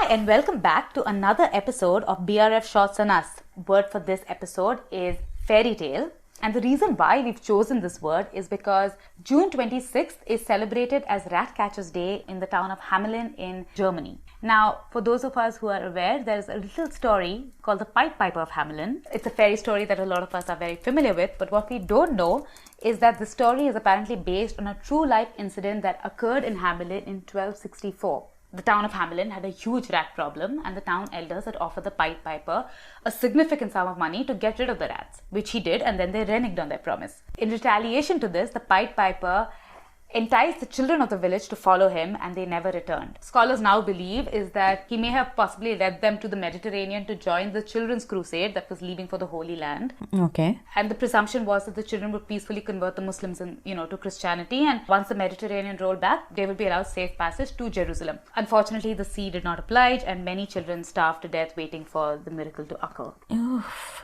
Hi and welcome back to another episode of BRF Shorts On Us. Word for this episode is fairytale. And the reason why we've chosen this word is because June 26th is celebrated as Ratcatcher's Day in the town of Hamelin in Germany. Now, for those of us who are aware, there's a little story called the Pied Piper of Hamelin. It's a fairy story that a lot of us are very familiar with, but what we don't know is that the story is apparently based on a true life incident that occurred in Hamelin in 1264. The town of Hamelin had a huge rat problem, and the town elders had offered the Pied Piper a significant sum of money to get rid of the rats, which he did, and then they reneged on their promise. In retaliation to this, the Pied Piper enticed the children of the village to follow him, and they never returned. Scholars now believe is that he may have possibly led them to the Mediterranean to join the children's crusade that was leaving for the Holy Land. Okay. And the presumption was that the children would peacefully convert the Muslims to Christianity, and once the Mediterranean rolled back, they would be allowed safe passage to Jerusalem. Unfortunately, the sea did not oblige, and many children starved to death waiting for the miracle to occur. Oof.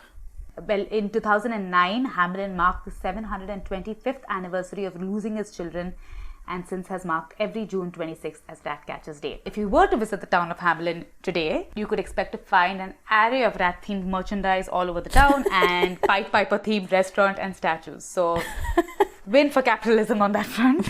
Well, in 2009, Hamelin marked the 725th anniversary of losing his children, and since has marked every June 26th as Ratcatcher's Day. If you were to visit the town of Hamelin today, you could expect to find an array of rat-themed merchandise all over the town and Pied Piper-themed restaurant and statues. So, win for capitalism on that front.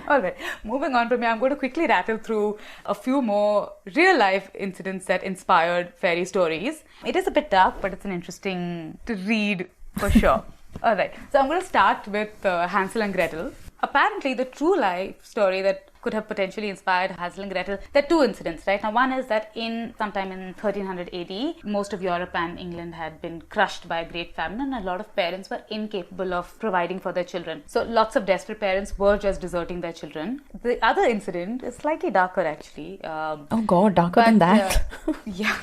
Alright, moving on from here, I'm going to quickly rattle through a few more real-life incidents that inspired fairy stories. It is a bit dark, but it's an interesting to read for sure. Alright, so I'm going to start with Hansel and Gretel. Apparently, the true life story that could have potentially inspired Hansel and Gretel, there are two incidents, right? Now, one is that sometime in 1300 AD, most of Europe and England had been crushed by a great famine, and a lot of parents were incapable of providing for their children. So, lots of desperate parents were just deserting their children. The other incident is slightly darker, actually. Oh God, darker than that. Yeah.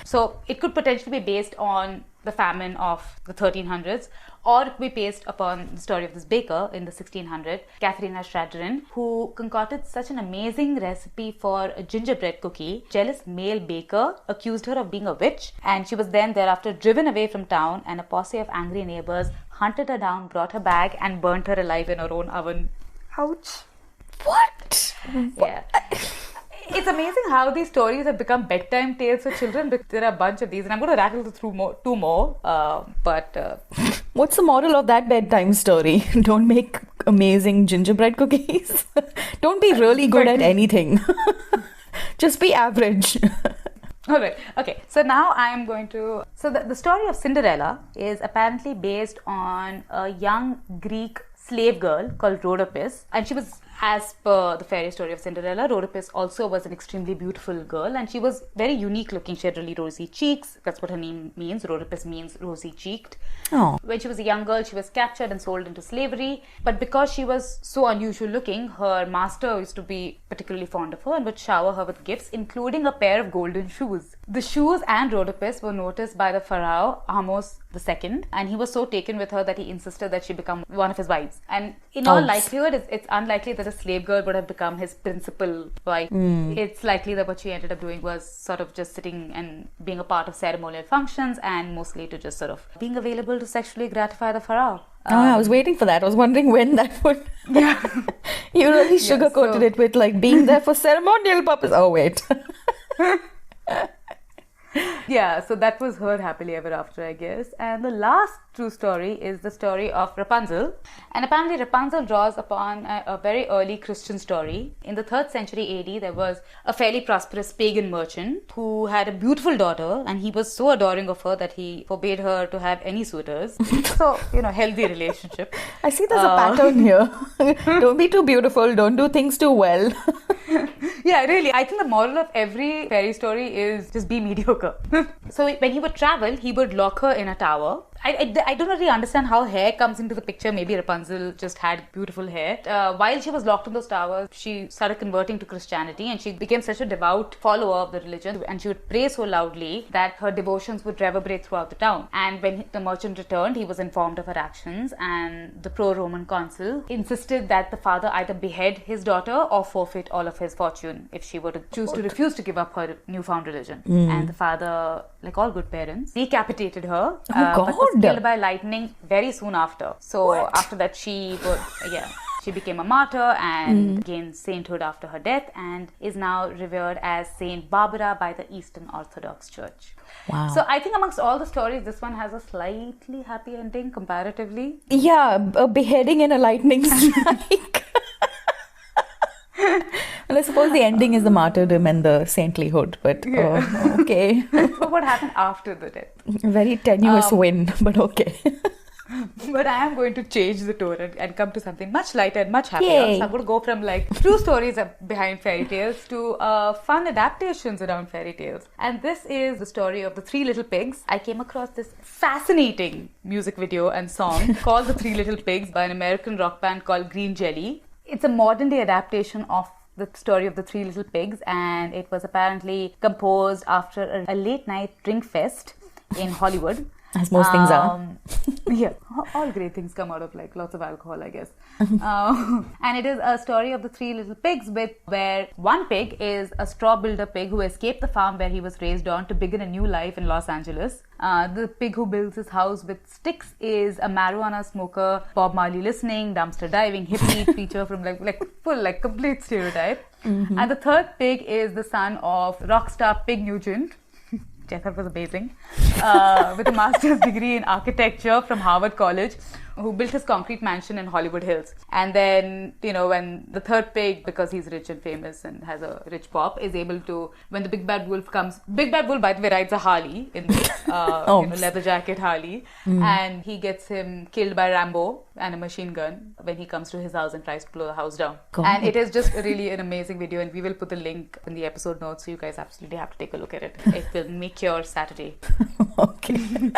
So, it could potentially be based on the famine of the 1300s, or it could be based upon the story of this baker in the 1600s, Katharina Schraderin, who concocted such an amazing recipe for a gingerbread cookie. Jealous male baker accused her of being a witch, and she was then thereafter driven away from town, and a posse of angry neighbors hunted her down, brought her back, and burnt her alive in her own oven. Ouch. What? Yeah. It's amazing how these stories have become bedtime tales for children, but there are a bunch of these, and I'm going to rattle through two more. What's the moral of that bedtime story? Don't make amazing gingerbread cookies. Don't be really good at anything. Just be average. All right. Okay. So now I am going to... So the story of Cinderella is apparently based on a young Greek slave girl called Rhodopis, and she was, as per the fairy story of Cinderella, Rhodopis also was an extremely beautiful girl, and she was very unique looking. She had really rosy cheeks. That's what her name means. Rhodopis means rosy cheeked. Oh. When she was a young girl, she was captured and sold into slavery, but because she was so unusual looking, her master used to be particularly fond of her and would shower her with gifts, including a pair of golden shoes. The shoes and Rhodopis were noticed by the pharaoh Ahmose II, and he was so taken with her that he insisted that she become one of his wives. And in all likelihood, it's unlikely that a slave girl would have become his principal wife. It's likely that what she ended up doing was sort of just sitting and being a part of ceremonial functions, and mostly to just sort of being available to sexually gratify the pharaoh. I was waiting for that. I was wondering when that would... Yeah. You really sugarcoated it with like being there for ceremonial purpose. Oh, wait. Yeah, so that was her happily ever after, I guess. And the last true story is the story of Rapunzel. And apparently Rapunzel draws upon a very early Christian story. In the 3rd century AD, there was a fairly prosperous pagan merchant who had a beautiful daughter, and he was so adoring of her that he forbade her to have any suitors. So, healthy relationship. I see there's a pattern here. Don't be too beautiful. Don't do things too well. Yeah, really. I think the moral of every fairy story is just be mediocre. So when he would travel, he would lock her in a tower. I don't really understand how hair comes into the picture. Maybe Rapunzel just had beautiful hair. While she was locked in those towers, she started converting to Christianity, and she became such a devout follower of the religion, and she would pray so loudly that her devotions would reverberate throughout the town. And when the merchant returned, he was informed of her actions, and the pro-Roman consul insisted that the father either behead his daughter or forfeit all of his fortune if she were to choose to refuse to give up her newfound religion. And the father, like all good parents, decapitated her. Oh God. But was killed by lightning very soon after. So after that, she She became a martyr and gained sainthood after her death and is now revered as Saint Barbara by the Eastern Orthodox Church. Wow. So I think amongst all the stories, this one has a slightly happy ending comparatively. Yeah, a beheading and a lightning strike. Well, I suppose the ending is the martyrdom and the saintlyhood, but okay. But what happened after the death? Very tenuous win, but okay. But I am going to change the tone and come to something much lighter and much happier. Yay. So I'm going to go from like true stories behind fairy tales to fun adaptations around fairy tales. And this is the story of the Three Little Pigs. I came across this fascinating music video and song called The Three Little Pigs by an American rock band called Green Jelly. It's a modern day adaptation of the story of the Three Little Pigs, and it was apparently composed after a late night drink fest in Hollywood. As most things are. Yeah, all great things come out of like lots of alcohol, I guess. And it is a story of the Three Little Pigs where one pig is a straw builder pig who escaped the farm where he was raised on to begin a new life in Los Angeles. The pig who builds his house with sticks is a marijuana smoker, Bob Marley listening, dumpster diving, hippie preacher from like complete stereotype. And the third pig is the son of rock star Pig Nugent, which I thought was amazing, with a master's degree in architecture from Harvard College, who built his concrete mansion in Hollywood Hills. And then, when the third pig, because he's rich and famous and has a rich pop, is able to, when the big bad wolf comes, big bad wolf, by the way, rides a Harley in this, leather jacket Harley, and he gets him killed by Rambo and a machine gun when he comes to his house and tries to blow the house down. God. And it is just really an amazing video, and we will put the link in the episode notes, so you guys absolutely have to take a look at it. It will make your Saturday. Okay.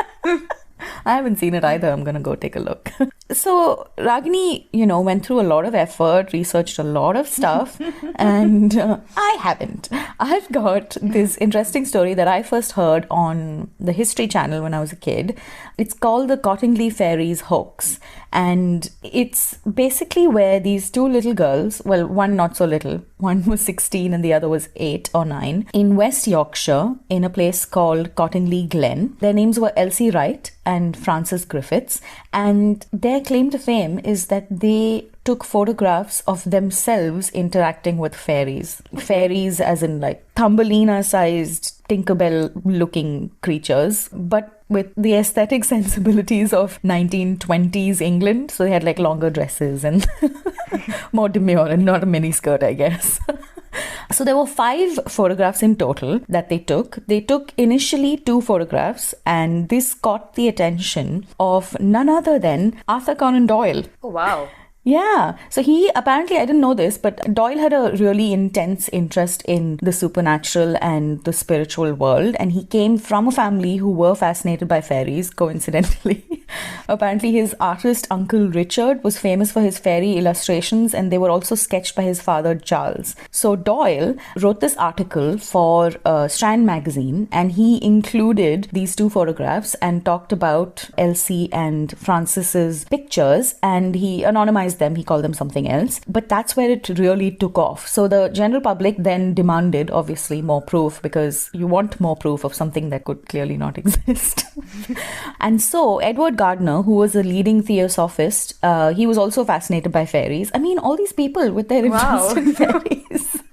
I haven't seen it either. I'm going to go take a look. So Ragini, went through a lot of effort, researched a lot of stuff, and I haven't. I've got this interesting story that I first heard on the History Channel when I was a kid. It's called the Cottingley Fairies Hoax. And it's basically where these two little girls, well, one not so little, one was 16 and the other was 8 or 9, in West Yorkshire, in a place called Cottingley Glen. Their names were Elsie Wright and Frances Griffiths, and their claim to fame is that they took photographs of themselves interacting with fairies. Fairies as in like Thumbelina-sized Tinkerbell-looking creatures, but with the aesthetic sensibilities of 1920s England. So they had like longer dresses and more demure and not a mini skirt, I guess. So there were 5 photographs in total that they took. They took initially 2 photographs, and this caught the attention of none other than Arthur Conan Doyle. Oh, wow. Yeah. So he apparently, I didn't know this, but Doyle had a really intense interest in the supernatural and the spiritual world. And he came from a family who were fascinated by fairies, coincidentally. Apparently, his artist uncle Richard was famous for his fairy illustrations, and they were also sketched by his father Charles. So Doyle wrote this article for Strand magazine, and he included these 2 photographs and talked about Elsie and Frances's pictures, and he anonymized them. He called them something else. But that's where it really took off. So the general public then demanded, obviously, more proof, because you want more proof of something that could clearly not exist. And so Edward Gardner, who was a leading theosophist, he was also fascinated by fairies. I mean, all these people with their interest in fairies.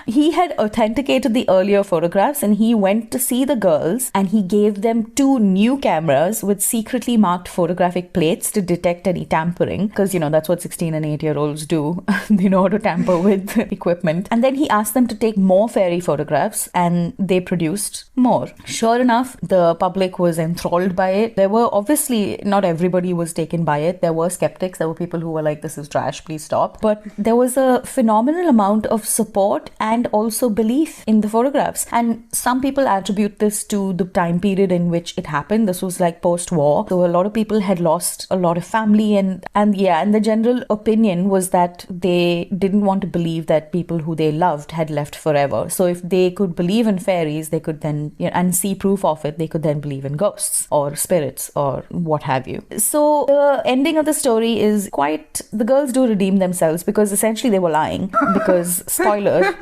He had authenticated the earlier photographs, and he went to see the girls, and he gave them 2 new cameras with secretly marked photographic plates to detect any tampering, because that's what 16 and 8-year-olds do. They know how to tamper with equipment. And then he asked them to take more fairy photographs, and they produced more. Sure enough, the public was enthralled by it. There were obviously, not everybody was taken by it. There were skeptics. There were people who were like, this is trash, please stop. But there was a phenomenal amount of support and also belief in the photographs. And some people attribute this to the time period in which it happened. This was like post-war. So a lot of people had lost a lot of family, and the general opinion was that they didn't want to believe that people who they loved had left forever. So if they could believe in fairies, they could then, and see proof of it, they could then believe in ghosts or spirits or what have you. So the ending of the story is the girls do redeem themselves, because essentially they were lying, because spoiler,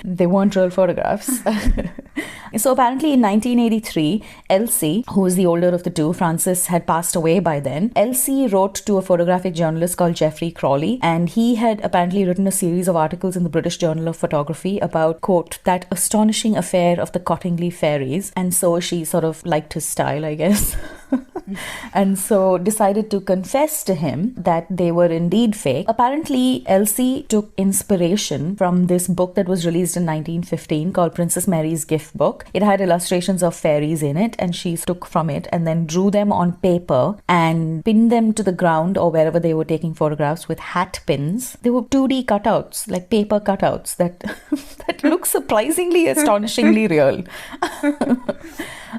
they weren't real photographs. So apparently in 1983, Elsie, who is the older of the two, Frances had passed away by then. Elsie wrote to a photographic journalist called Geoffrey Crawley, and he had apparently written a series of articles in the British Journal of Photography about, quote, that astonishing affair of the Cottingley fairies. And so she sort of liked his style, I guess. And so decided to confess to him that they were indeed fake. Apparently, Elsie took inspiration from this book that was released in 1915 called Princess Mary's Gift Book. It had illustrations of fairies in it, and she took from it and then drew them on paper and pinned them to the ground or wherever they were taking photographs with hat pins. They were 2D cutouts, like paper cutouts that that look surprisingly, astonishingly real.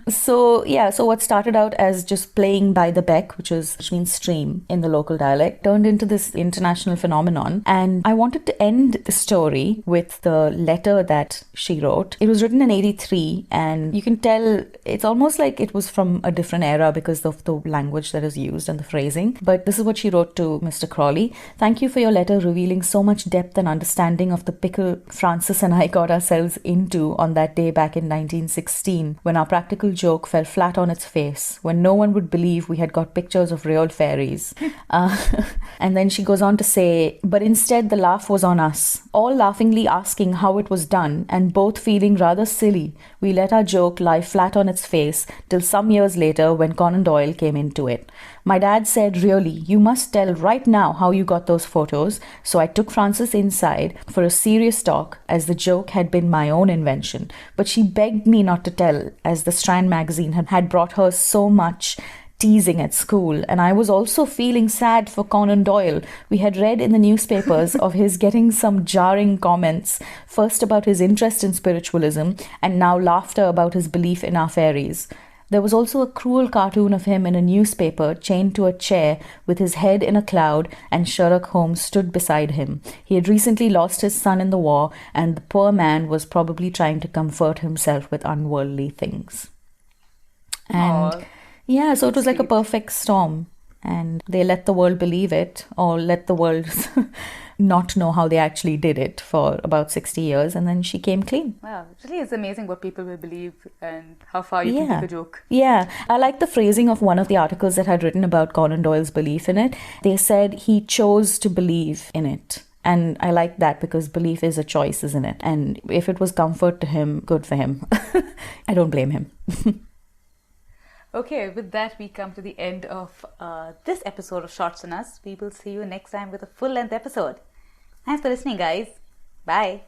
So what started out as just playing by the beck, which means stream in the local dialect, turned into this international phenomenon. And I wanted to end the story with the letter that she wrote. It was written in 83, and you can tell it's almost like it was from a different era because of the language that is used and the phrasing. But this is what she wrote to Mr. Crawley. Thank you for your letter revealing so much depth and understanding of the pickle Frances and I got ourselves into on that day back in 1916, when our practical joke fell flat on its face, when no one would believe we had got pictures of real fairies. And then she goes on to say, but instead the laugh was on us, all laughingly asking how it was done, and both feeling rather silly. We let our joke lie flat on its face till some years later when Conan Doyle came into it. My dad said, really, you must tell right now how you got those photos. So I took Frances inside for a serious talk, as the joke had been my own invention. But she begged me not to tell, as the Strand magazine had brought her so much teasing at school, and I was also feeling sad for Conan Doyle. We had read in the newspapers of his getting some jarring comments, first about his interest in spiritualism, and now laughter about his belief in our fairies. There was also a cruel cartoon of him in a newspaper, chained to a chair with his head in a cloud, and Sherlock Holmes stood beside him. He had recently lost his son in the war, and the poor man was probably trying to comfort himself with unworldly things. And Aww. Yeah, so it was like a perfect storm, and they let the world believe it, or let the world not know how they actually did it for about 60 years, and then she came clean. Wow, it really is amazing what people will believe and how far you can take a joke. Yeah, I like the phrasing of one of the articles that had written about Conan Doyle's belief in it. They said he chose to believe in it. And I like that because belief is a choice, isn't it? And if it was comfort to him, good for him. I don't blame him. Okay, with that, we come to the end of this episode of Shorts on Us. We will see you next time with a full-length episode. Thanks for listening, guys. Bye.